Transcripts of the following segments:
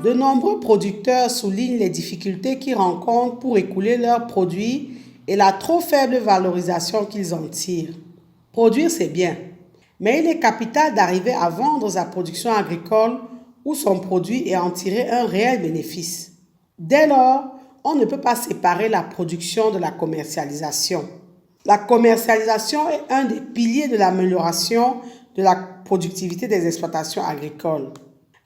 De nombreux producteurs soulignent les difficultés qu'ils rencontrent pour écouler leurs produits et la trop faible valorisation qu'ils en tirent. Produire, c'est bien, mais il est capital d'arriver à vendre sa production agricole ou son produit et en tirer un réel bénéfice. Dès lors, on ne peut pas séparer la production de la commercialisation. La commercialisation est un des piliers de l'amélioration de la productivité des exploitations agricoles.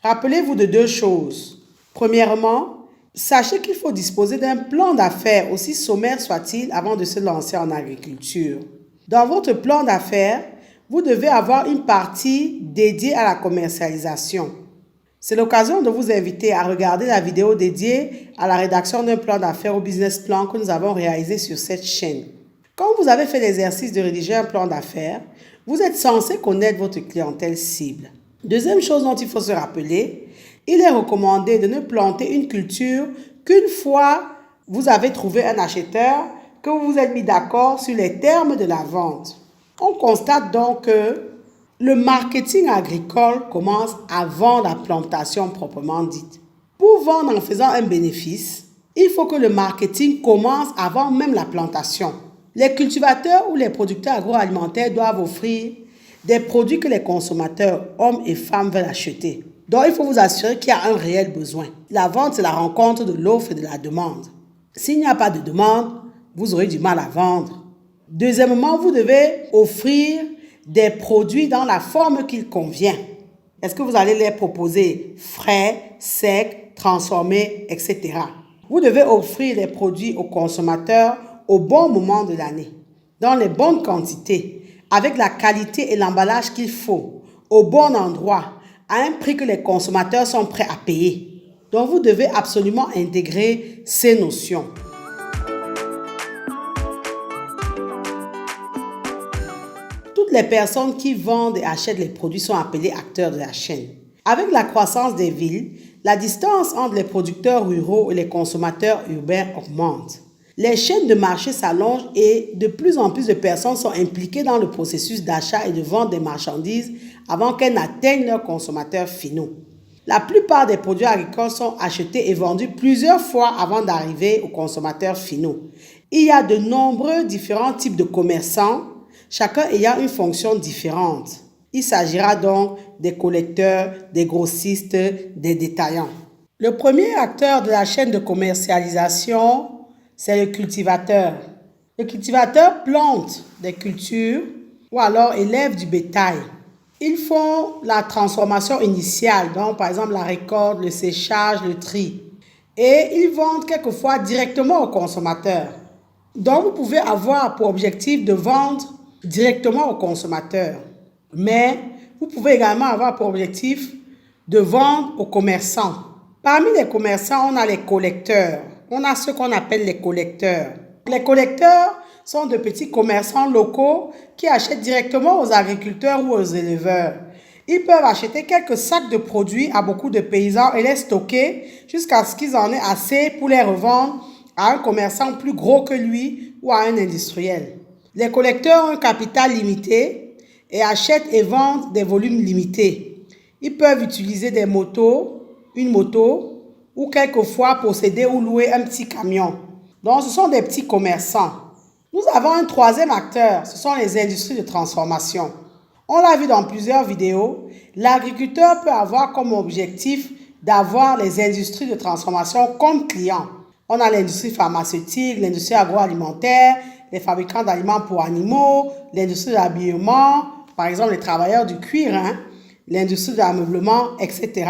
Rappelez-vous de deux choses. Premièrement, sachez qu'il faut disposer d'un plan d'affaires, aussi sommaire soit-il, avant de se lancer en agriculture. Dans votre plan d'affaires, vous devez avoir une partie dédiée à la commercialisation. C'est l'occasion de vous inviter à regarder la vidéo dédiée à la rédaction d'un plan d'affaires au business plan que nous avons réalisé sur cette chaîne. Quand vous avez fait l'exercice de rédiger un plan d'affaires, vous êtes censé connaître votre clientèle cible. Deuxième chose dont il faut se rappeler, il est recommandé de ne planter une culture qu'une fois vous avez trouvé un acheteur, que vous vous êtes mis d'accord sur les termes de la vente. On constate donc que le marketing agricole commence avant la plantation proprement dite. Pour vendre en faisant un bénéfice, il faut que le marketing commence avant même la plantation. Les cultivateurs ou les producteurs agroalimentaires doivent offrir des produits que les consommateurs, hommes et femmes, veulent acheter. Donc, il faut vous assurer qu'il y a un réel besoin. La vente, c'est la rencontre de l'offre et de la demande. S'il n'y a pas de demande, vous aurez du mal à vendre. Deuxièmement, vous devez offrir des produits dans la forme qu'il convient. Est-ce que vous allez les proposer frais, secs, transformés, etc. Vous devez offrir les produits aux consommateurs au bon moment de l'année, dans les bonnes quantités, avec la qualité et l'emballage qu'il faut, au bon endroit, à un prix que les consommateurs sont prêts à payer. Donc, vous devez absolument intégrer ces notions. Toutes les personnes qui vendent et achètent les produits sont appelées acteurs de la chaîne. Avec la croissance des villes, la distance entre les producteurs ruraux et les consommateurs urbains augmente. Les chaînes de marché s'allongent et de plus en plus de personnes sont impliquées dans le processus d'achat et de vente des marchandises avant qu'elles n'atteignent leurs consommateurs finaux. La plupart des produits agricoles sont achetés et vendus plusieurs fois avant d'arriver aux consommateurs finaux. Il y a de nombreux différents types de commerçants, chacun ayant une fonction différente. Il s'agira donc des collecteurs, des grossistes, des détaillants. Le premier acteur de la chaîne de commercialisation, c'est le cultivateur. Le cultivateur plante des cultures ou alors élève du bétail. Ils font la transformation initiale, donc par exemple la récolte, le séchage, le tri. Et ils vendent quelquefois directement aux consommateurs. Donc vous pouvez avoir pour objectif de vendre directement aux consommateurs. Mais vous pouvez également avoir pour objectif de vendre aux commerçants. Parmi les commerçants, on a les collecteurs. On a ce qu'on appelle les collecteurs. Les collecteurs sont de petits commerçants locaux qui achètent directement aux agriculteurs ou aux éleveurs. Ils peuvent acheter quelques sacs de produits à beaucoup de paysans et les stocker jusqu'à ce qu'ils en aient assez pour les revendre à un commerçant plus gros que lui ou à un industriel. Les collecteurs ont un capital limité et achètent et vendent des volumes limités. Ils peuvent utiliser des motos, une moto, ou quelquefois posséder ou louer un petit camion. Donc, ce sont des petits commerçants. Nous avons un troisième acteur, ce sont les industries de transformation. On l'a vu dans plusieurs vidéos, l'agriculteur peut avoir comme objectif d'avoir les industries de transformation comme clients. On a l'industrie pharmaceutique, l'industrie agroalimentaire, les fabricants d'aliments pour animaux, l'industrie de l'habillement, par exemple les travailleurs du cuir, l'industrie de l'ameublement, etc.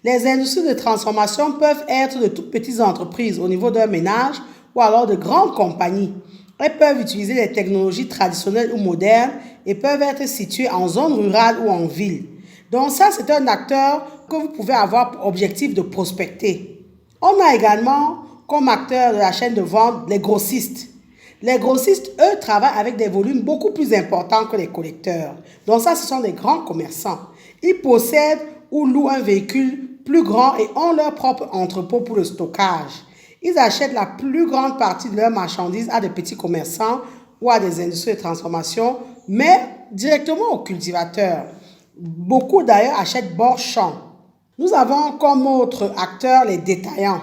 Les industries de transformation peuvent être de toutes petites entreprises au niveau d'un ménage ou alors de grandes compagnies. Elles peuvent utiliser les technologies traditionnelles ou modernes et peuvent être situées en zone rurale ou en ville. Donc ça, c'est un acteur que vous pouvez avoir pour objectif de prospecter. On a également comme acteur de la chaîne de vente les grossistes. Les grossistes, eux, travaillent avec des volumes beaucoup plus importants que les collecteurs. Donc ça, ce sont des grands commerçants. Ils possèdent ou louent un véhicule plus grand et ont leur propre entrepôt pour le stockage. Ils achètent la plus grande partie de leurs marchandises à des petits commerçants ou à des industries de transformation, mais directement aux cultivateurs. Beaucoup d'ailleurs achètent bord champ. Nous avons comme autre acteur les détaillants.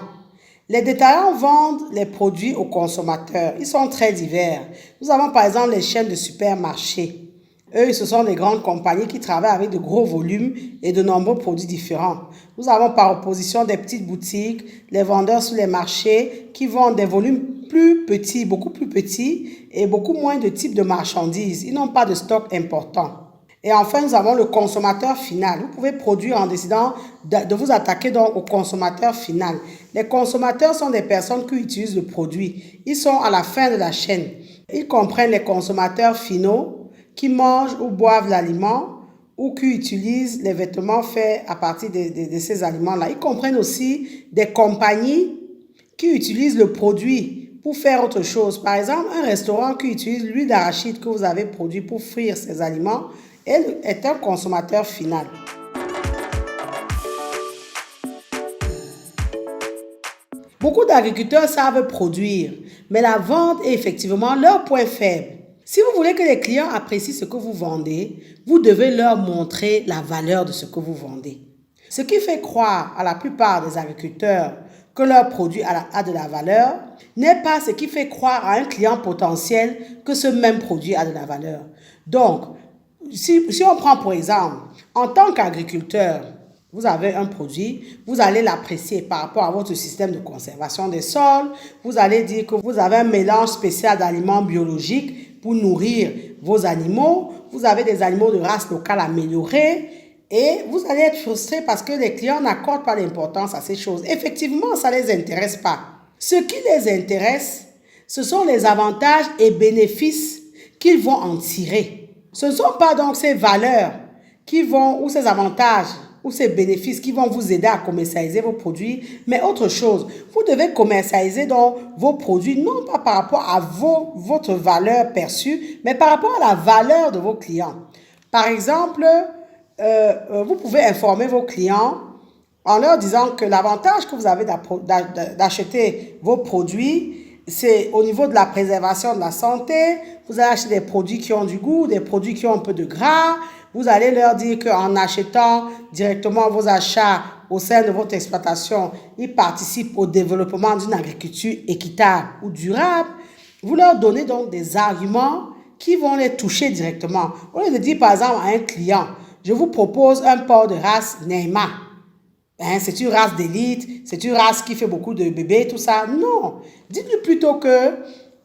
Les détaillants vendent les produits aux consommateurs. Ils sont très divers. Nous avons par exemple les chaînes de supermarchés. Eux, ce sont des grandes compagnies qui travaillent avec de gros volumes et de nombreux produits différents. Nous avons par opposition des petites boutiques, les vendeurs sur les marchés qui vendent des volumes plus petits, beaucoup plus petits et beaucoup moins de types de marchandises. Ils n'ont pas de stock important. Et enfin, nous avons le consommateur final. Vous pouvez produire en décidant de vous attaquer donc au consommateur final. Les consommateurs sont des personnes qui utilisent le produit. Ils sont à la fin de la chaîne. Ils comprennent les consommateurs finaux qui mangent ou boivent l'aliment ou qui utilisent les vêtements faits à partir de ces aliments-là. Ils comprennent aussi des compagnies qui utilisent le produit pour faire autre chose. Par exemple, un restaurant qui utilise l'huile d'arachide que vous avez produit pour frire ses aliments est un consommateur final. Beaucoup d'agriculteurs savent produire, mais la vente est effectivement leur point faible. Si vous voulez que les clients apprécient ce que vous vendez, vous devez leur montrer la valeur de ce que vous vendez. Ce qui fait croire à la plupart des agriculteurs que leur produit a de la valeur n'est pas ce qui fait croire à un client potentiel que ce même produit a de la valeur. Donc, si on prend pour exemple, en tant qu'agriculteur, vous avez un produit, vous allez l'apprécier par rapport à votre système de conservation des sols. Vous allez dire que vous avez un mélange spécial d'aliments biologiques pour nourrir vos animaux. Vous avez des animaux de race locale améliorée. Et vous allez être frustré parce que les clients n'accordent pas d'importance à ces choses. Effectivement, ça ne les intéresse pas. Ce qui les intéresse, ce sont les avantages et bénéfices qu'ils vont en tirer. Ce ne sont pas donc ces valeurs ou ces avantages ou ces bénéfices qui vont vous aider à commercialiser vos produits, mais autre chose. Vous devez commercialiser donc vos produits, non pas par rapport à votre valeur perçue, mais par rapport à la valeur de vos clients. Par exemple, vous pouvez informer vos clients en leur disant que l'avantage que vous avez d'acheter vos produits, c'est au niveau de la préservation de la santé. Vous allez acheter des produits qui ont du goût, des produits qui ont un peu de gras. Vous allez leur dire qu'en achetant directement vos achats au sein de votre exploitation, ils participent au développement d'une agriculture équitable ou durable. Vous leur donnez donc des arguments qui vont les toucher directement. Au lieu de dire par exemple à un client, je vous propose un porc de race Neima. C'est une race d'élite, c'est une race qui fait beaucoup de bébés, tout ça. Non, dites-lui plutôt que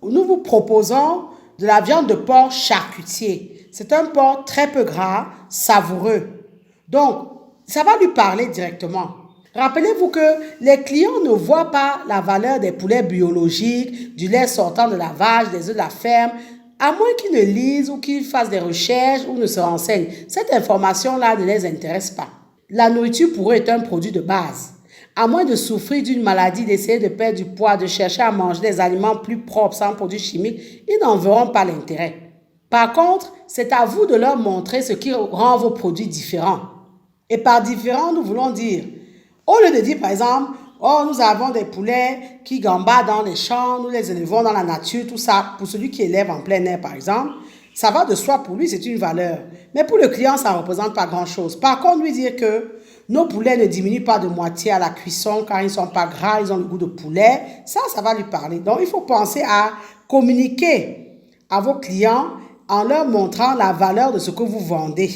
nous vous proposons de la viande de porc charcutier. C'est un porc très peu gras, savoureux. Donc, ça va lui parler directement. Rappelez-vous que les clients ne voient pas la valeur des poulets biologiques, du lait sortant de la vache, des œufs de la ferme, à moins qu'ils ne lisent ou qu'ils fassent des recherches ou ne se renseignent. Cette information-là ne les intéresse pas. La nourriture pour eux est un produit de base. À moins de souffrir d'une maladie, d'essayer de perdre du poids, de chercher à manger des aliments plus propres sans produits chimiques, ils n'en verront pas l'intérêt. Par contre, c'est à vous de leur montrer ce qui rend vos produits différents. Et par différents, nous voulons dire, au lieu de dire par exemple, oh, nous avons des poulets qui gambadent dans les champs, nous les élevons dans la nature, tout ça, pour celui qui élève en plein air par exemple, ça va de soi, pour lui, c'est une valeur. Mais pour le client, ça ne représente pas grand-chose. Par contre, lui dire que nos poulets ne diminuent pas de moitié à la cuisson car ils ne sont pas gras, ils ont le goût de poulet, ça va lui parler. Donc, il faut penser à communiquer à vos clients en leur montrant la valeur de ce que vous vendez.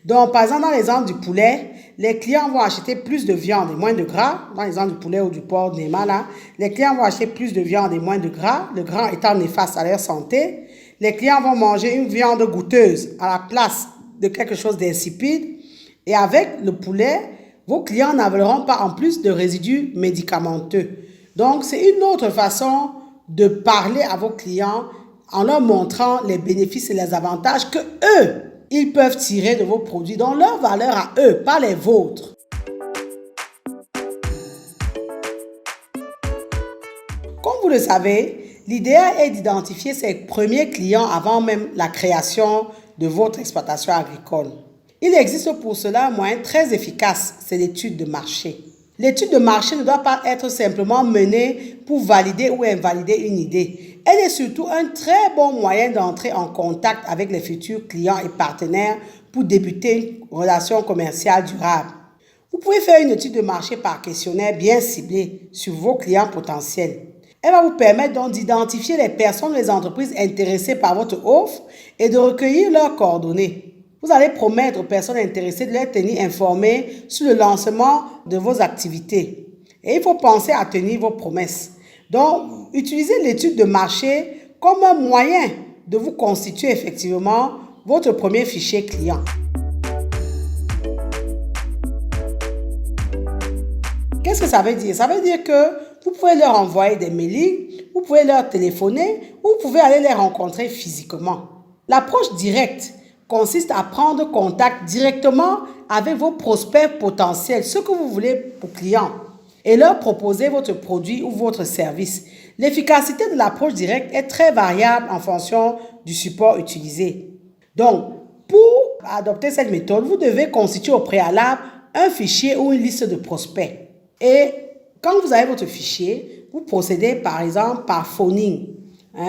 Donc, par exemple, dans l'exemple du poulet, les clients vont acheter plus de viande et moins de gras. Dans l'exemple du poulet ou du porc, Neima, là, les clients vont acheter plus de viande et moins de gras, le gras étant néfaste à leur santé. Les clients vont manger une viande goûteuse à la place de quelque chose d'insipide. Et avec le poulet, vos clients n'avaleront pas en plus de résidus médicamenteux. Donc, c'est une autre façon de parler à vos clients en leur montrant les bénéfices et les avantages que eux, ils peuvent tirer de vos produits, dont leur valeur à eux, pas les vôtres. Comme vous le savez, l'idéal est d'identifier ses premiers clients avant même la création de votre exploitation agricole. Il existe pour cela un moyen très efficace, c'est l'étude de marché. L'étude de marché ne doit pas être simplement menée pour valider ou invalider une idée. Elle est surtout un très bon moyen d'entrer en contact avec les futurs clients et partenaires pour débuter une relation commerciale durable. Vous pouvez faire une étude de marché par questionnaire bien ciblé sur vos clients potentiels. Elle va vous permettre donc d'identifier les personnes ou les entreprises intéressées par votre offre et de recueillir leurs coordonnées. Vous allez promettre aux personnes intéressées de les tenir informées sur le lancement de vos activités. Et il faut penser à tenir vos promesses. Donc, utilisez l'étude de marché comme un moyen de vous constituer effectivement votre premier fichier client. Qu'est-ce que ça veut dire? Ça veut dire que vous pouvez leur envoyer des mailings, vous pouvez leur téléphoner ou vous pouvez aller les rencontrer physiquement. L'approche directe consiste à prendre contact directement avec vos prospects potentiels, ce que vous voulez pour clients, et leur proposer votre produit ou votre service. L'efficacité de l'approche directe est très variable en fonction du support utilisé. Donc, pour adopter cette méthode, vous devez constituer au préalable un fichier ou une liste de prospects. Et quand vous avez votre fichier, vous procédez par exemple par phoning.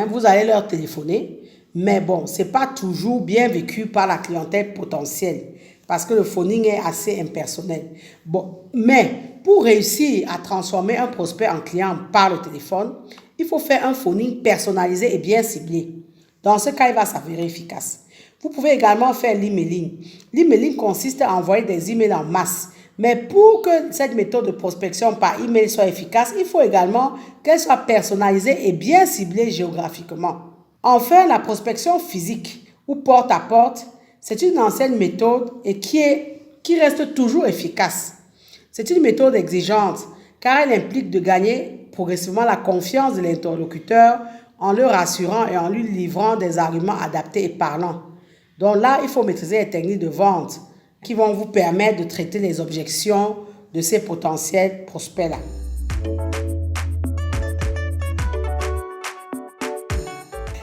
Vous allez leur téléphoner, mais bon, ce n'est pas toujours bien vécu par la clientèle potentielle parce que le phoning est assez impersonnel. Bon, mais pour réussir à transformer un prospect en client par le téléphone, il faut faire un phoning personnalisé et bien ciblé. Dans ce cas, il va s'avérer efficace. Vous pouvez également faire l'emailing. L'emailing consiste à envoyer des emails en masse. Mais pour que cette méthode de prospection par email soit efficace, il faut également qu'elle soit personnalisée et bien ciblée géographiquement. Enfin, la prospection physique ou porte à porte, c'est une ancienne méthode et qui reste toujours efficace. C'est une méthode exigeante car elle implique de gagner progressivement la confiance de l'interlocuteur en le rassurant et en lui livrant des arguments adaptés et parlants. Donc là, il faut maîtriser les techniques de vente qui vont vous permettre de traiter les objections de ces potentiels prospects-là.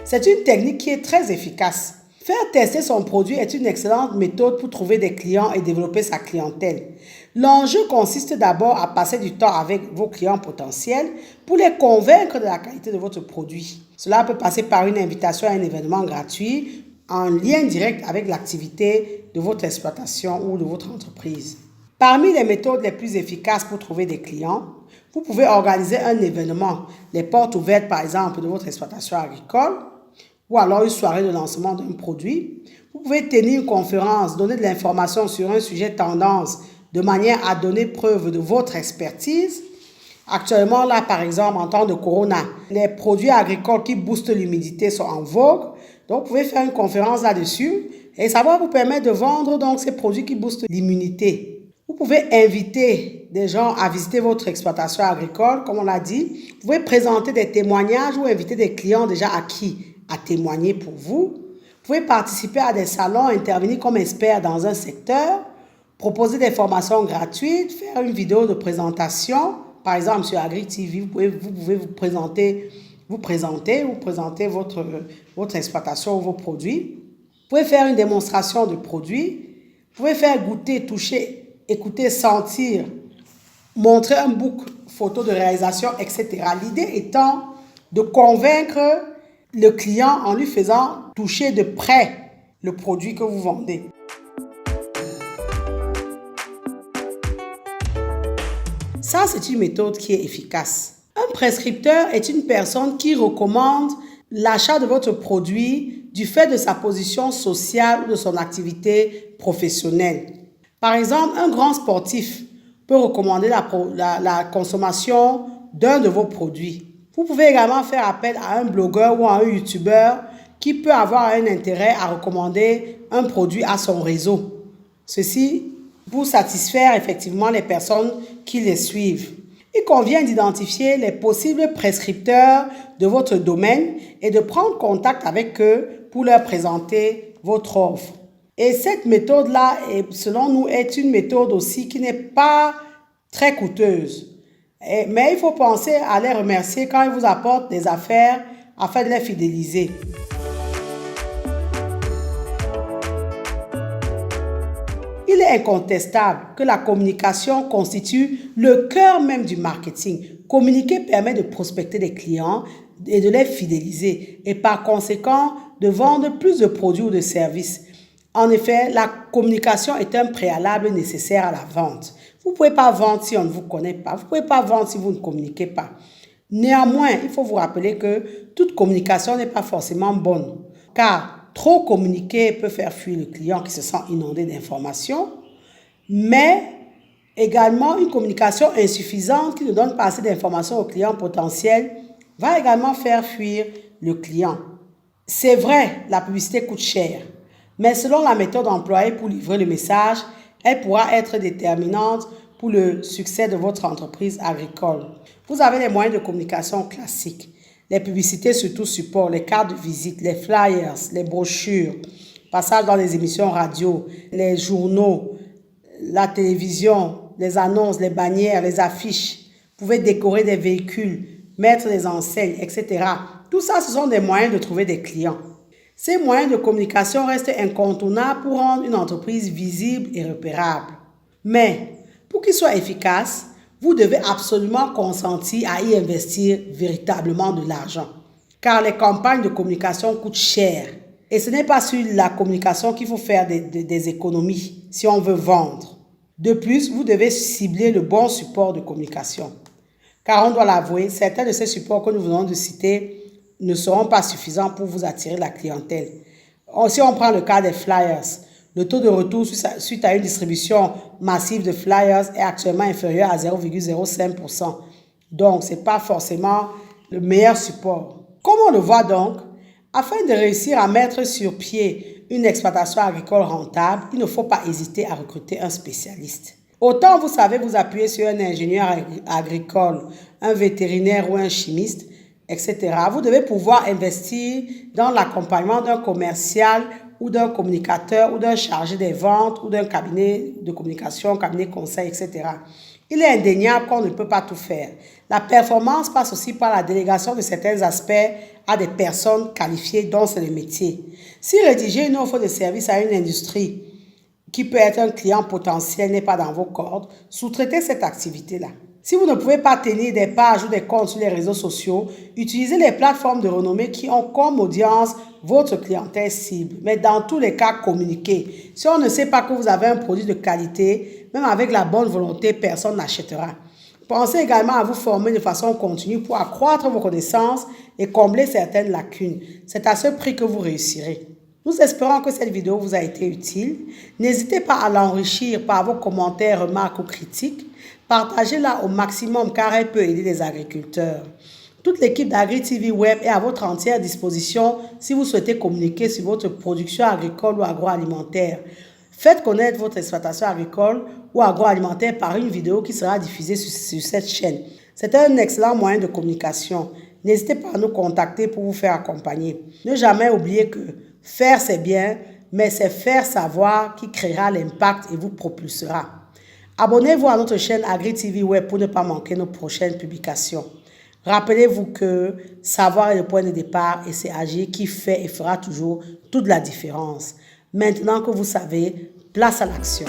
C'est une technique qui est très efficace. Faire tester son produit est une excellente méthode pour trouver des clients et développer sa clientèle. L'enjeu consiste d'abord à passer du temps avec vos clients potentiels pour les convaincre de la qualité de votre produit. Cela peut passer par une invitation à un événement gratuit en lien direct avec l'activité de votre exploitation ou de votre entreprise. Parmi les méthodes les plus efficaces pour trouver des clients, vous pouvez organiser un événement, les portes ouvertes par exemple de votre exploitation agricole, ou alors une soirée de lancement d'un produit. Vous pouvez tenir une conférence, donner de l'information sur un sujet tendance de manière à donner preuve de votre expertise. Actuellement, là, par exemple, en temps de corona, les produits agricoles qui boostent l'humidité sont en vogue. Donc, vous pouvez faire une conférence là-dessus et ça va vous permettre de vendre donc ces produits qui boostent l'immunité. Vous pouvez inviter des gens à visiter votre exploitation agricole, comme on l'a dit. Vous pouvez présenter des témoignages ou inviter des clients déjà acquis à témoigner pour vous. Vous pouvez participer à des salons, intervenir comme expert dans un secteur, proposer des formations gratuites, faire une vidéo de présentation. Par exemple, sur AgriTV, vous pouvez vous présenter votre exploitation ou vos produits. Vous pouvez faire une démonstration de produits. Vous pouvez faire goûter, toucher, écouter, sentir, montrer un book photo de réalisation, etc. L'idée étant de convaincre le client en lui faisant toucher de près le produit que vous vendez. Ça, c'est une méthode qui est efficace. Un prescripteur est une personne qui recommande l'achat de votre produit du fait de sa position sociale ou de son activité professionnelle. Par exemple, un grand sportif peut recommander la consommation d'un de vos produits. Vous pouvez également faire appel à un blogueur ou à un youtubeur qui peut avoir un intérêt à recommander un produit à son réseau. Ceci pour satisfaire effectivement les personnes qui les suivent. Il convient d'identifier les possibles prescripteurs de votre domaine et de prendre contact avec eux pour leur présenter votre offre. Et cette méthode-là, selon nous, est une méthode aussi qui n'est pas très coûteuse. Mais il faut penser à les remercier quand ils vous apportent des affaires afin de les fidéliser. Il est incontestable que la communication constitue le cœur même du marketing. Communiquer permet de prospecter des clients et de les fidéliser et par conséquent de vendre plus de produits ou de services. En effet, la communication est un préalable nécessaire à la vente. Vous ne pouvez pas vendre si on ne vous connaît pas. Vous ne pouvez pas vendre si vous ne communiquez pas. Néanmoins, il faut vous rappeler que toute communication n'est pas forcément bonne, car trop communiquer peut faire fuir le client qui se sent inondé d'informations, mais également une communication insuffisante qui ne donne pas assez d'informations au client potentiel va également faire fuir le client. C'est vrai, la publicité coûte cher, mais selon la méthode employée pour livrer le message, elle pourra être déterminante pour le succès de votre entreprise agricole. Vous avez les moyens de communication classiques, les publicités sur tout support, les cartes de visite, les flyers, les brochures, passage dans les émissions radio, les journaux, la télévision, les annonces, les bannières, les affiches. Vous pouvez décorer des véhicules, mettre des enseignes, etc. Tout ça, ce sont des moyens de trouver des clients. Ces moyens de communication restent incontournables pour rendre une entreprise visible et repérable. Mais pour qu'ils soient efficaces, vous devez absolument consentir à y investir véritablement de l'argent. Car les campagnes de communication coûtent cher. Et ce n'est pas sur la communication qu'il faut faire des économies si on veut vendre. De plus, vous devez cibler le bon support de communication. Car on doit l'avouer, certains de ces supports que nous venons de citer ne seront pas suffisants pour vous attirer la clientèle. Si on prend le cas des flyers, le taux de retour suite à une distribution massive de flyers est actuellement inférieur à 0,05%. Donc, ce n'est pas forcément le meilleur support. Comment on le voit donc? Afin de réussir à mettre sur pied une exploitation agricole rentable, il ne faut pas hésiter à recruter un spécialiste. Autant vous savez vous appuyer sur un ingénieur agricole, un vétérinaire ou un chimiste, etc. Vous devez pouvoir investir dans l'accompagnement d'un commercial ou d'un communicateur ou d'un chargé des ventes ou d'un cabinet de communication, cabinet conseil, etc. Il est indéniable qu'on ne peut pas tout faire. La performance passe aussi par la délégation de certains aspects à des personnes qualifiées dont c'est le métier. Si rédiger une offre de service à une industrie qui peut être un client potentiel n'est pas dans vos cordes, sous-traitez cette activité-là. Si vous ne pouvez pas tenir des pages ou des comptes sur les réseaux sociaux, utilisez les plateformes de renommée qui ont comme audience votre clientèle cible. Mais dans tous les cas, communiquez. Si on ne sait pas que vous avez un produit de qualité, même avec la bonne volonté, personne n'achètera. Pensez également à vous former de façon continue pour accroître vos connaissances et combler certaines lacunes. C'est à ce prix que vous réussirez. Nous espérons que cette vidéo vous a été utile. N'hésitez pas à l'enrichir par vos commentaires, remarques ou critiques. Partagez-la au maximum car elle peut aider les agriculteurs. Toute l'équipe d'AgriTV Web est à votre entière disposition si vous souhaitez communiquer sur votre production agricole ou agroalimentaire. Faites connaître votre exploitation agricole ou agroalimentaire par une vidéo qui sera diffusée sur cette chaîne. C'est un excellent moyen de communication. N'hésitez pas à nous contacter pour vous faire accompagner. Ne jamais oublier que faire c'est bien, mais c'est faire savoir qui créera l'impact et vous propulsera. Abonnez-vous à notre chaîne AgriTV Web pour ne pas manquer nos prochaines publications. Rappelez-vous que savoir est le point de départ et c'est agir qui fait et fera toujours toute la différence. Maintenant que vous savez, place à l'action.